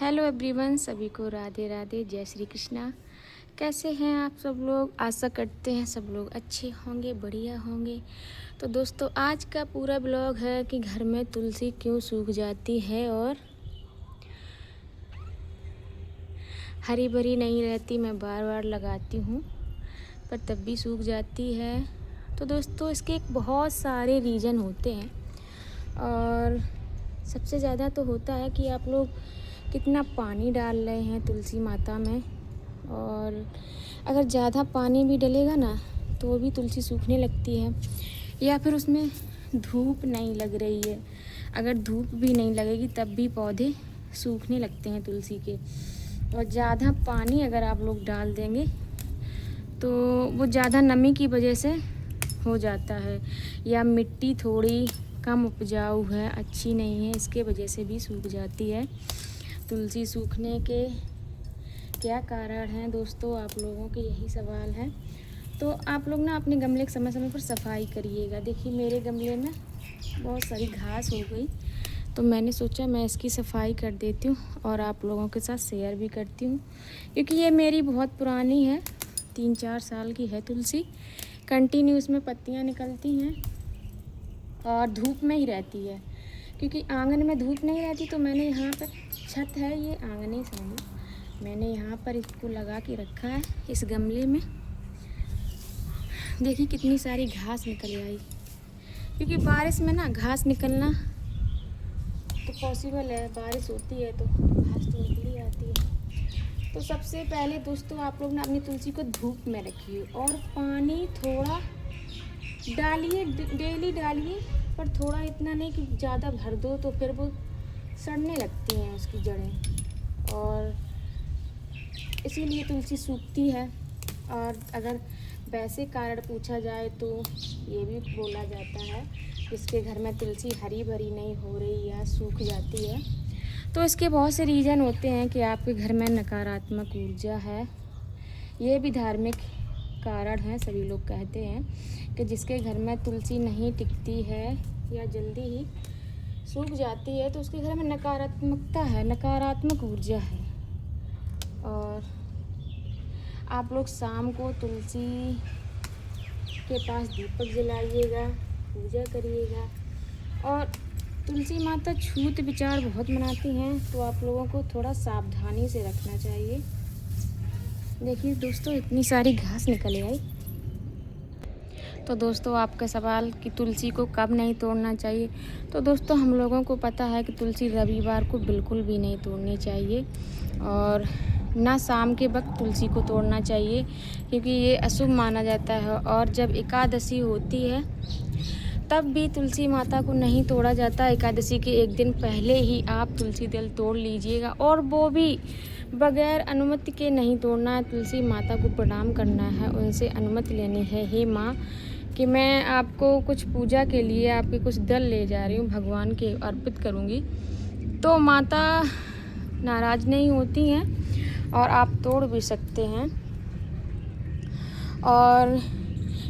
Hello everyone, सभी को राधे राधे, जय श्री कृष्णा। कैसे हैं आप सब लोग? आशा करते हैं सब लोग अच्छे होंगे, बढ़िया होंगे। तो दोस्तों, आज का पूरा ब्लॉग है कि घर में तुलसी क्यों सूख जाती है और हरी भरी नहीं रहती। मैं बार बार लगाती हूँ पर तब भी सूख जाती है। तो दोस्तों, इसके एक बहुत सारे रीज़न होते हैं और सबसे ज़्यादा तो होता है कि आप लोग कितना पानी डाल रहे हैं तुलसी माता में। और अगर ज़्यादा पानी भी डलेगा ना तो वो भी तुलसी सूखने लगती है, या फिर उसमें धूप नहीं लग रही है। अगर धूप भी नहीं लगेगी तब भी पौधे सूखने लगते हैं तुलसी के। और ज़्यादा पानी अगर आप लोग डाल देंगे तो वो ज़्यादा नमी की वजह से हो जाता है, या मिट्टी थोड़ी कम उपजाऊ है, अच्छी नहीं है, इसके वजह से भी सूख जाती है। तुलसी सूखने के क्या कारण हैं दोस्तों, आप लोगों के यही सवाल है। तो आप लोग ना अपने गमले के समय समय पर सफाई करिएगा। देखिए, मेरे गमले में बहुत सारी घास हो गई तो मैंने सोचा मैं इसकी सफाई कर देती हूँ और आप लोगों के साथ शेयर भी करती हूँ, क्योंकि ये मेरी बहुत पुरानी है, 3-4 साल की है तुलसी। कंटिन्यू इसमें पत्तियाँ निकलती हैं और धूप में ही रहती है, क्योंकि आंगन में धूप नहीं रहती। तो मैंने यहाँ पर छत है, ये आंगन ही समझो, मैंने यहाँ पर इसको लगा के रखा है इस गमले में। देखिए कितनी सारी घास निकल आई, क्योंकि बारिश में ना घास निकलना तो पॉसिबल है, बारिश होती है तो घास तो निकल ही आती है। तो सबसे पहले दोस्तों, आप लोग ना अपनी तुलसी को धूप में रखिए और पानी थोड़ा डालिए, डेली डालिए, पर थोड़ा इतना नहीं कि ज़्यादा भर दो तो फिर वो सड़ने लगती हैं उसकी जड़ें, और इसीलिए तुलसी सूखती है। और अगर वैसे कारण पूछा जाए तो ये भी बोला जाता है, जिसके घर में तुलसी हरी भरी नहीं हो रही या सूख जाती है, तो इसके बहुत से रीज़न होते हैं कि आपके घर में नकारात्मक ऊर्जा है। ये भी धार्मिक कारण है। सभी लोग कहते हैं कि जिसके घर में तुलसी नहीं टिकती है या जल्दी ही सूख जाती है तो उसके घर में नकारात्मकता है, नकारात्मक ऊर्जा है। और आप लोग शाम को तुलसी के पास दीपक जलाइएगा, पूजा करिएगा। और तुलसी माता छूत विचार बहुत मनाती हैं, तो आप लोगों को थोड़ा सावधानी से रखना चाहिए। देखिए दोस्तों, इतनी सारी घास निकल आई। तो दोस्तों, आपका सवाल कि तुलसी को कब नहीं तोड़ना चाहिए, तो दोस्तों हम लोगों को पता है कि तुलसी रविवार को बिल्कुल भी नहीं तोड़नी चाहिए, और ना शाम के वक्त तुलसी को तोड़ना चाहिए, क्योंकि ये अशुभ माना जाता है। और जब एकादशी होती है तब भी तुलसी माता को नहीं तोड़ा जाता। एकादशी के एक दिन पहले ही आप तुलसी दल तोड़ लीजिएगा, और वो भी बगैर अनुमति के नहीं तोड़ना है। तुलसी माता को प्रणाम करना है, उनसे अनुमति लेनी है, हे माँ कि मैं आपको कुछ पूजा के लिए आपके कुछ दल ले जा रही हूँ, भगवान के अर्पित करूँगी। तो माता नाराज़ नहीं होती हैं और आप तोड़ भी सकते हैं। और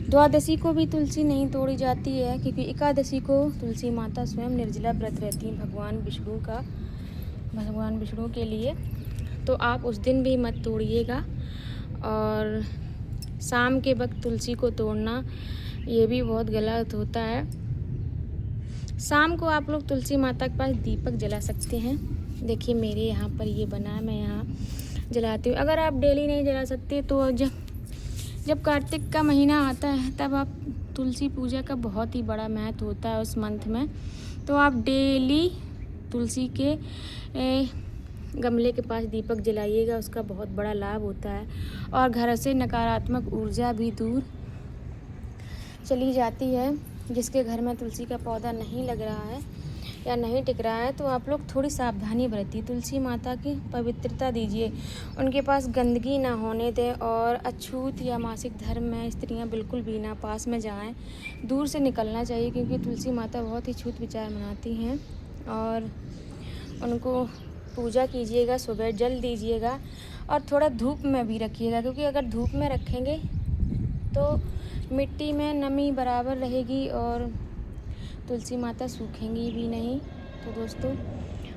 द्वादशी को भी तुलसी नहीं तोड़ी जाती है, क्योंकि एकादशी को तुलसी माता स्वयं निर्जला व्रत रहती हैं भगवान विष्णु के लिए। तो आप उस दिन भी मत तोड़िएगा। और शाम के वक्त तुलसी को तोड़ना ये भी बहुत गलत होता है। शाम को आप लोग तुलसी माता के पास दीपक जला सकते हैं। देखिए मेरे यहाँ पर ये बना है, मैं यहाँ जलाती हूँ। अगर आप डेली नहीं जला सकते तो जब कार्तिक का महीना आता है तब आप तुलसी पूजा का बहुत ही बड़ा महत्व होता है उस मंथ में, तो आप डेली तुलसी के गमले के पास दीपक जलाइएगा, उसका बहुत बड़ा लाभ होता है। और घर से नकारात्मक ऊर्जा भी दूर चली जाती है। जिसके घर में तुलसी का पौधा नहीं लग रहा है या नहीं टिक रहा है, तो आप लोग थोड़ी सावधानी बरतिए, तुलसी माता की पवित्रता दीजिए, उनके पास गंदगी ना होने दें। और अछूत या मासिक धर्म में स्त्रियां बिल्कुल भी ना पास में जाएं, दूर से निकलना चाहिए, क्योंकि तुलसी माता बहुत ही छूत विचार मनाती हैं। और उनको पूजा कीजिएगा, सुबह जल दीजिएगा, और थोड़ा धूप में भी रखिएगा, क्योंकि अगर धूप में रखेंगे तो मिट्टी में नमी बराबर रहेगी और तुलसी माता सूखेंगी भी नहीं। तो दोस्तों,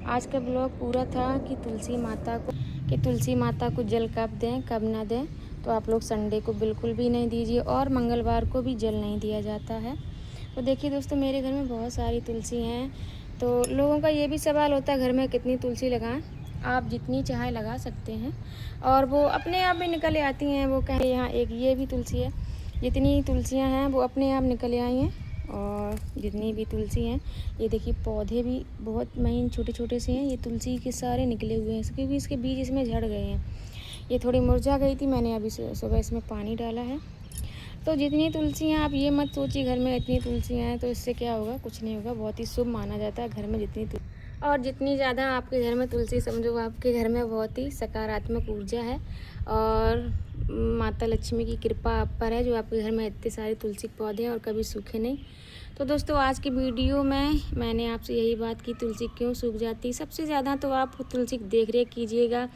आज का ब्लॉग पूरा था कि तुलसी माता को जल कब दें कब ना दें। तो आप लोग संडे को बिल्कुल भी नहीं दीजिए और मंगलवार को भी जल नहीं दिया जाता है। तो देखिए दोस्तों, मेरे घर में बहुत सारी तुलसी हैं। तो लोगों का ये भी सवाल होता है घर में कितनी तुलसी लगाएं। आप जितनी चाहे लगा सकते हैं और वो अपने आप भी निकल आती हैं। वो कहें यहाँ एक ये भी तुलसी है, जितनी तुलसियाँ हैं वो अपने आप निकल आई हैं। और जितनी भी तुलसी हैं, ये देखिए पौधे भी बहुत महीन छोटे छोटे से हैं। ये तुलसी के सारे निकले हुए हैं क्योंकि इसके बीज इसमें झड़ गए हैं। ये थोड़ी मुरझा गई थी, मैंने अभी सुबह इसमें पानी डाला है। तो जितनी तुलसियाँ, आप ये मत सोचिए घर में इतनी तुलसियाँ हैं तो इससे क्या होगा, कुछ नहीं होगा। बहुत ही शुभ माना जाता है घर में और जितनी ज़्यादा आपके घर में तुलसी, समझो आपके घर में बहुत ही सकारात्मक ऊर्जा है और माता लक्ष्मी की कृपा आप पर है, जो आपके घर में इतने सारे तुलसी के पौधे हैं और कभी सूखे नहीं। तो दोस्तों, आज की वीडियो में मैंने आपसे यही बात की, तुलसी क्यों सूख जाती। सबसे ज़्यादा तो आप तुलसी की देख रेख कीजिएगा।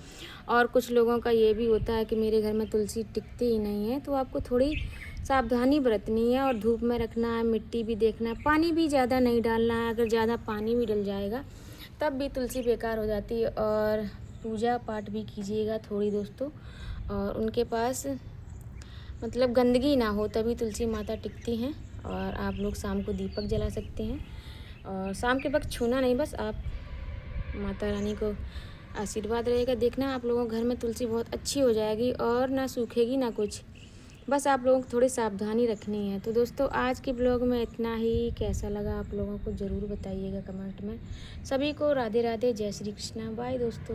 और कुछ लोगों का ये भी होता है कि मेरे घर में तुलसी टिकती ही नहीं है, तो आपको थोड़ी सावधानी बरतनी है और धूप में रखना है, मिट्टी भी देखना है, पानी भी ज़्यादा नहीं डालना है। अगर ज़्यादा पानी भी डल जाएगा तब भी तुलसी बेकार हो जाती है। और पूजा पाठ भी कीजिएगा थोड़ी दोस्तों, और उनके पास मतलब गंदगी ना हो, तभी तुलसी माता टिकती हैं। और आप लोग शाम को दीपक जला सकते हैं और शाम के वक्त छूना नहीं, बस आप माता रानी को आशीर्वाद रहेगा। देखना आप लोगों के घर में तुलसी बहुत अच्छी हो जाएगी और ना सूखेगी ना कुछ। बस आप लोगों को थोड़ी सावधानी रखनी है। तो दोस्तों, आज के ब्लॉग में इतना ही। कैसा लगा आप लोगों को ज़रूर बताइएगा कमेंट में। सभी को राधे राधे, जय श्री कृष्णा, बाय दोस्तों।